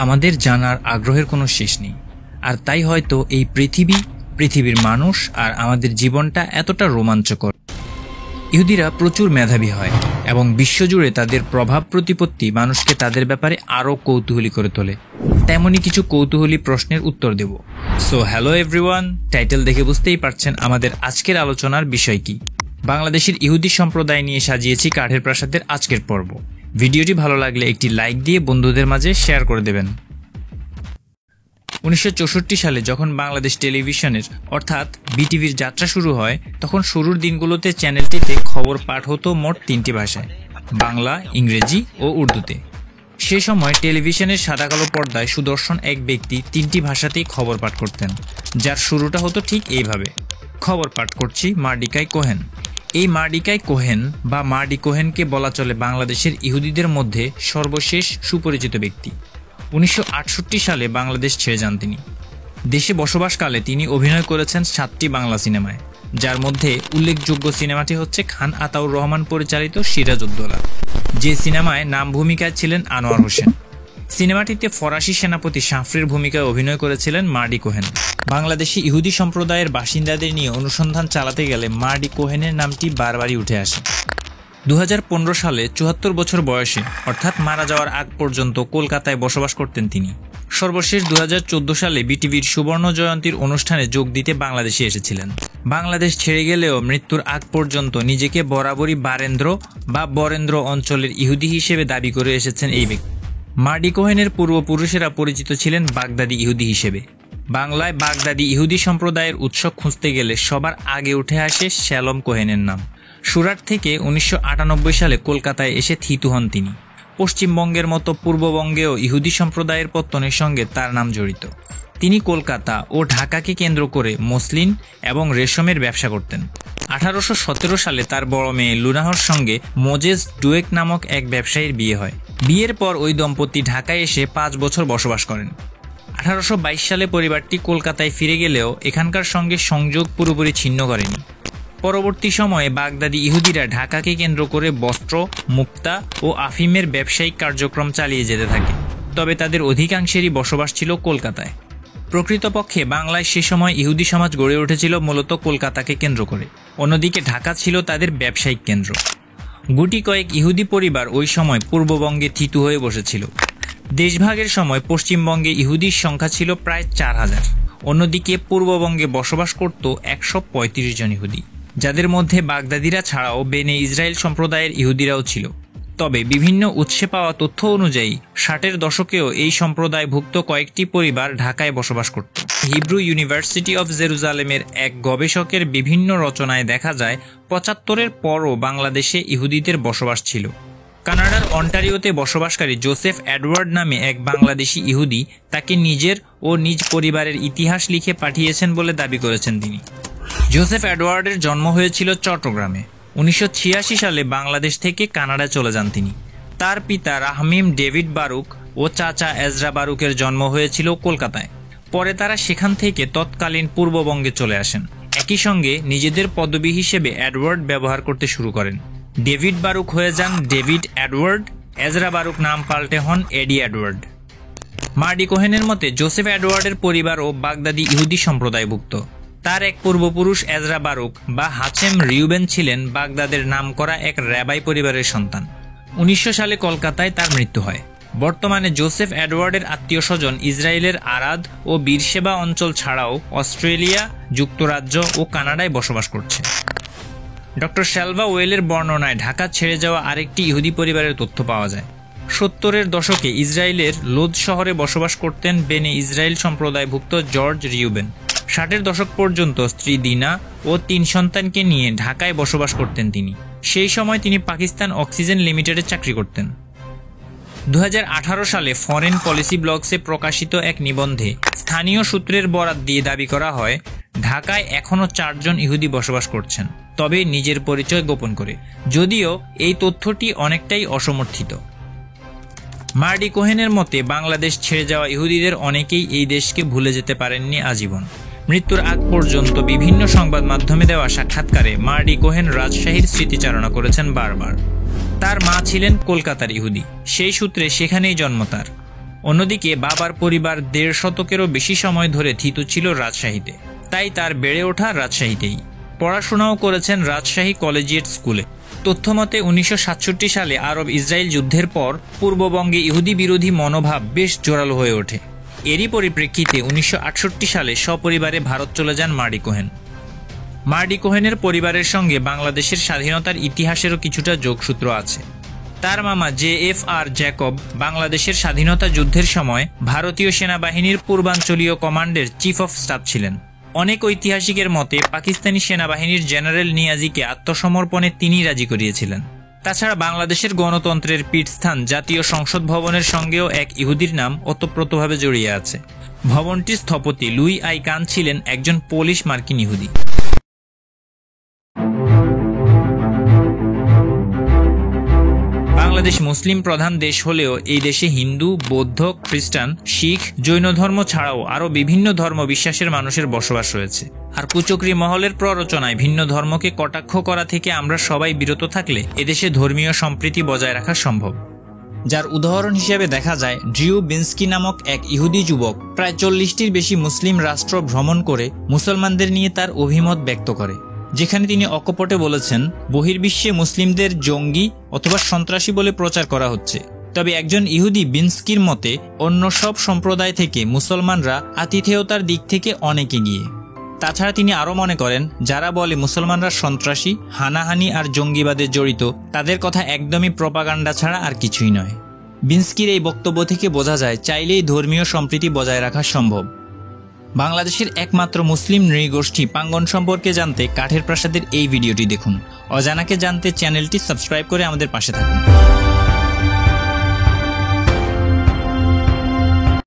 আমাদের জানার আগ্রহের কোনো শেষ নেই, আর তাই হয়তো এই পৃথিবীর মানুষ আর আমাদের জীবনটা এতটা রোমাঞ্চকর। ইহুদিরা প্রচুর মেধাবী হয় এবং বিশ্বজুড়ে তাদের প্রভাব প্রতিপত্তি মানুষকে তাদের ব্যাপারে আরও কৌতূহলী করে তোলে। তেমনই কিছু কৌতূহলী প্রশ্নের উত্তর দেব। সো হ্যালো এভরিওয়ান, টাইটেল দেখে বুঝতেই পারছেন আমাদের আজকের আলোচনার বিষয় কি। বাংলাদেশের ইহুদি সম্প্রদায় নিয়ে সাজিয়েছি কাঠের প্রাসাদের আজকের পর্ব। ভিডিওটি ভালো লাগলে একটি লাইক দিয়ে বন্ধুদের মাঝে শেয়ার করে দেবেন। 1964 সালে যখন বাংলাদেশ টেলিভিশনের অর্থাৎ বিটিভির যাত্রা শুরু হয়, তখন শুরুর দিনগুলোতে চ্যানেলটিতে খবর পাঠ হতো মোট 3টি ভাষায়, বাংলা, ইংরেজি ও উর্দুতে। সে সময় টেলিভিশনের সাদাকালো পর্দায় সুদর্শন এক ব্যক্তি 3টি ভাষাতেই খবর পাঠ করতেন, যার শুরুটা হতো ঠিক এইভাবে: খবর পাঠ করছি মার্ডিকাই কোহেন। এই মার্ডিকাই কোহেন বা মার্ডি কোহেনকে বলা চলে বাংলাদেশের ইহুদিদের মধ্যে সর্বশেষ সুপরিচিত ব্যক্তি। 1968 সালে বাংলাদেশ ছেড়ে যান তিনি। দেশে বসবাসকালে তিনি অভিনয় করেছেন 7টি বাংলা সিনেমায়, যার মধ্যে উল্লেখযোগ্য সিনেমাটি হচ্ছে খান আতাউর রহমান পরিচালিত সিরাজউদ্দৌলা, যে সিনেমায় নাম ভূমিকায় ছিলেন আনোয়ার হোসেন। সিনেমাটিতে ফরাসি সেনাপতি সাফরির ভূমিকায় অভিনয় করেছিলেন মার্ডি কোহেন। বাংলাদেশি ইহুদি সম্প্রদায়ের বাসিন্দাদের নিয়ে অনুসন্ধান চালাতে গেলে মার্ডি কোহেনের নামটি বারবারই উঠে আসে। 2015 সালে 74 বছর বয়সে অর্থাৎ মারা যাওয়ার আগ পর্যন্ত কলকাতায় বসবাস করতেন তিনি। সর্বশেষ 2014 সালে বিটিভির সুবর্ণ জয়ন্তীর অনুষ্ঠানে যোগ দিতে বাংলাদেশে এসেছিলেন। বাংলাদেশ ছেড়ে গেলেও মৃত্যুর আগ পর্যন্ত নিজেকে বরাবরই বারেন্দ্র বা বরেন্দ্র অঞ্চলের ইহুদি হিসেবে দাবি করে এসেছেন এই ব্যক্তি। মার্ডি কোহেনের পূর্বপুরুষেরা পরিচিত ছিলেন বাগদাদি ইহুদি হিসেবে। বাংলায় বাগদাদি ইহুদি সম্প্রদায়ের উৎস খুঁজতে গেলে সবার আগে উঠে আসে শ্যালম কোহেনের নাম। সুরাট থেকে 1998 সালে কলকাতায় এসে থিতু হন তিনি। পশ্চিমবঙ্গের মতো পূর্ববঙ্গেও ইহুদি সম্প্রদায়ের পত্তনের সঙ্গে তার নাম জড়িত। তিনি কলকাতা ও ঢাকাকে কেন্দ্র করে মসলিন এবং রেশমের ব্যবসা করতেন। 1817 সালে তার বড় মেয়ে লুনাহর সঙ্গে মোজেস ডুয়েক নামক এক ব্যবসায়ীর বিয়ে হয়। বিয়ের পর ওই দম্পতি ঢাকায় এসে 5 বছর বসবাস করেন। 1822 সালে পরিবারটি কলকাতায় ফিরে গেলেও এখানকার সঙ্গে সংযোগ পুরোপুরি ছিন্ন করেনি। পরবর্তী সময়ে বাগদাদি ইহুদিরা ঢাকাকে কেন্দ্র করে বস্ত্র, মুক্তা ও আফিমের ব্যবসায়িক কার্যক্রম চালিয়ে যেতে থাকে, তবে তাদের অধিকাংশেরই বসবাস ছিল কলকাতায়। প্রকৃতপক্ষে বাংলায় সে সময় ইহুদি সমাজ গড়ে উঠেছিল মূলত কলকাতাকে কেন্দ্র করে, অন্যদিকে ঢাকা ছিল তাদের ব্যবসায়িক কেন্দ্র। গুটি কয়েক ইহুদি পরিবার ওই সময় পূর্ববঙ্গে থিতু হয়ে বসেছিল। দেশভাগের সময় পশ্চিমবঙ্গে ইহুদির সংখ্যা ছিল প্রায় 4000, অন্যদিকে পূর্ববঙ্গে বসবাস করত 135 জন ইহুদি, যাদের মধ্যে বাগদাদিরা ছাড়াও বেনে ইসরায়েল সম্প্রদায়ের ইহুদিরাও ছিল। তবে বিভিন্ন উৎসে পাওয়া তথ্য অনুযায়ী 60-এর দশকেও এই সম্প্রদায়ভুক্ত কয়েকটি পরিবার ঢাকায় বসবাস করত। হিব্রু ইউনিভার্সিটি অফ জেরুজালেমের এক গবেষকের বিভিন্ন রচনায় দেখা যায় 75-এর পরও বাংলাদেশে ইহুদিদের বসবাস ছিল। কানাডার অন্টারিওতে বসবাসকারী জোসেফ এডওয়ার্ড নামে এক বাংলাদেশি ইহুদি তাকে নিজের ও নিজ পরিবারের ইতিহাস লিখে পাঠিয়েছেন বলে দাবি করেছেন তিনি। জোসেফ এডওয়ার্ডের জন্ম হয়েছিল চট্টগ্রামে। 1986 সালে বাংলাদেশ থেকে কানাডায় চলে যান তিনি। তার পিতা রাহমিম ডেভিড বারুক ও চাচা এজরা বারুকের জন্ম হয়েছিল কলকাতায়। পরে তারা সেখান থেকে তৎকালীন পূর্ববঙ্গে চলে আসেন। একই সঙ্গে নিজেদের পদবি হিসেবে এডওয়ার্ড ব্যবহার করতে শুরু করেন। ডেভিড বারুক হয়ে যান ডেভিড এডওয়ার্ড, এজরা বারুক নাম পাল্টে হন এডি এডওয়ার্ড। মার্ডি কোহেনের মতে জোসেফ এডওয়ার্ডের পরিবারও বাগদাদি ইহুদি সম্প্রদায়ভুক্ত। তার এক পূর্বপুরুষ এজরা বারুক বা হাচেম রিউবেন ছিলেন বাগদাদের নামকরা এক র্যাবাই পরিবারের সন্তান। 1900 সালে কলকাতায় তার মৃত্যু হয়। বর্তমানে জোসেফ এডওয়ার্ডের আত্মীয় স্বজন ইসরায়েলের আরাদ ও বীরশেবা অঞ্চল ছাড়াও অস্ট্রেলিয়া, যুক্তরাজ্য ও কানাডায় বসবাস করছে। ডক্টর শ্যালভা ওয়েলের বর্ণনায় ঢাকা ছেড়ে যাওয়া আরেকটি ইহুদি পরিবারের তথ্য পাওয়া যায়। 70-এর দশকে ইসরায়েলের লোদ শহরে বসবাস করতেন বেনে ইসরায়েল সম্প্রদায়ভুক্ত জর্জ রিউবেন। 60-এর দশক পর্যন্ত স্ত্রী দিনা ও 3 সন্তানকে নিয়ে ঢাকায় বসবাস করতেন তিনি। সেই সময় তিনি পাকিস্তান অক্সিজেন লিমিটেডে চাকরি করতেন। 2018 সালে ফরেন পলিসি ব্লগসে প্রকাশিত এক নিবন্ধে স্থানীয় সূত্রের বরাত দিয়ে দাবি করা হয় ঢাকায় এখনও 4 জন ইহুদি বসবাস করছেন, তবে নিজের পরিচয় গোপন করে, যদিও এই তথ্যটি অনেকটাই অসমর্থিত। মার্ডি কোহেনের মতে বাংলাদেশ ছেড়ে যাওয়া ইহুদিদের অনেকেই এই দেশকে ভুলে যেতে পারেননি আজীবন। মৃত্যুর আগ পর্যন্ত বিভিন্ন সংবাদ মাধ্যমে দেওয়া সাক্ষাৎকারে মার্ডি কোহেন রাজশাহীর স্মৃতিচারণা করেছেন বারবার। তার মা ছিলেন কলকাতার ইহুদি, সেই সূত্রে সেখানেই জন্ম তার। অন্যদিকে বাবার পরিবার ১.৫ শতকেরও বেশি সময় ধরে থিত ছিল রাজশাহীতে, তাই তার বেড়ে ওঠা রাজশাহীতেই। পড়াশোনাও করেছেন রাজশাহী কলেজিয়েট স্কুলে। তথ্যমতে ১৯৬৭ সালে আরব ইসরায়েল যুদ্ধের পর পূর্ববঙ্গে ইহুদি বিরোধী মনোভাব বেশ জোরালো হয়ে ওঠে। এরই পরিপ্রেক্ষিতে ১৯৬৮ সালে সপরিবারে ভারত চলে যান মার্ডি কোহেন। মার্ডি কোহেনের পরিবারের সঙ্গে বাংলাদেশের স্বাধীনতার ইতিহাসেরও কিছুটা যোগসূত্র আছে। তার মামা JFR জ্যাকব বাংলাদেশের স্বাধীনতা যুদ্ধের সময় ভারতীয় সেনাবাহিনীর পূর্বাঞ্চলীয় কমান্ডের চিফ অফ স্টাফ ছিলেন। অনেক ঐতিহাসিকের মতে পাকিস্তানি সেনাবাহিনীর জেনারেল নিয়াজিকে আত্মসমর্পণে তিনিই রাজি করিয়েছিলেন। তাছাড়া বাংলাদেশের গণতন্ত্রের পীঠস্থান জাতীয় সংসদ ভবনের সঙ্গেও এক ইহুদির নাম ওতপ্রোতভাবে জড়িয়ে আছে। ভবনটির স্থপতি লুই আই কান ছিলেন একজন পোলিশ মার্কিন ইহুদি। বাংলাদেশ মুসলিম প্রধান দেশ হলেও এই দেশে হিন্দু, বৌদ্ধ, খ্রিস্টান, শিখ, জৈন ধর্ম ছাড়াও আরও বিভিন্ন ধর্ম বিশ্বাসের মানুষের বসবাস রয়েছে। আর কুচক্রী মহলের প্ররোচনায় ভিন্ন ধর্মকে কটাক্ষ করা থেকে আমরা সবাই বিরত থাকলে এদেশে ধর্মীয় সম্প্রীতি বজায় রাখা সম্ভব। যার উদাহরণ হিসেবে দেখা যায় ড্রিউ বিন্সকি নামক এক ইহুদি যুবক প্রায় ৪০টির বেশি মুসলিম রাষ্ট্র ভ্রমণ করে মুসলমানদের নিয়ে তার অভিমত ব্যক্ত করে, যেখানে তিনি অকপটে বলেছেন বহির্বিশ্বে মুসলিমদের জঙ্গি অথবা সন্ত্রাসী বলে প্রচার করা হচ্ছে। তবে একজন ইহুদি বিন্সকির মতে অন্য সব সম্প্রদায় থেকে মুসলমানরা আতিথেয়তার দিক থেকে অনেক এগিয়ে। তাছাড়া তিনি আরও মনে করেন যারা বলে মুসলমানরা সন্ত্রাসী, হানাহানি আর জঙ্গিবাদে জড়িত, তাদের কথা একদমই প্রপাগান্ডা ছাড়া আর কিছুই নয়। বিন্সকির এই বক্তব্য থেকে বোঝা যায় চাইলেই ধর্মীয় সম্প্রীতি বজায় রাখা সম্ভব। বাংলাদেশের একমাত্র মুসলিম নৃগোষ্ঠী পাঙ্গন সম্পর্কে জানতে কাঠের প্রাসাদের এই ভিডিওটি দেখুন। অজানাকে জানতে চ্যানেলটি সাবস্ক্রাইব করে আমাদের পাশে থাকুন।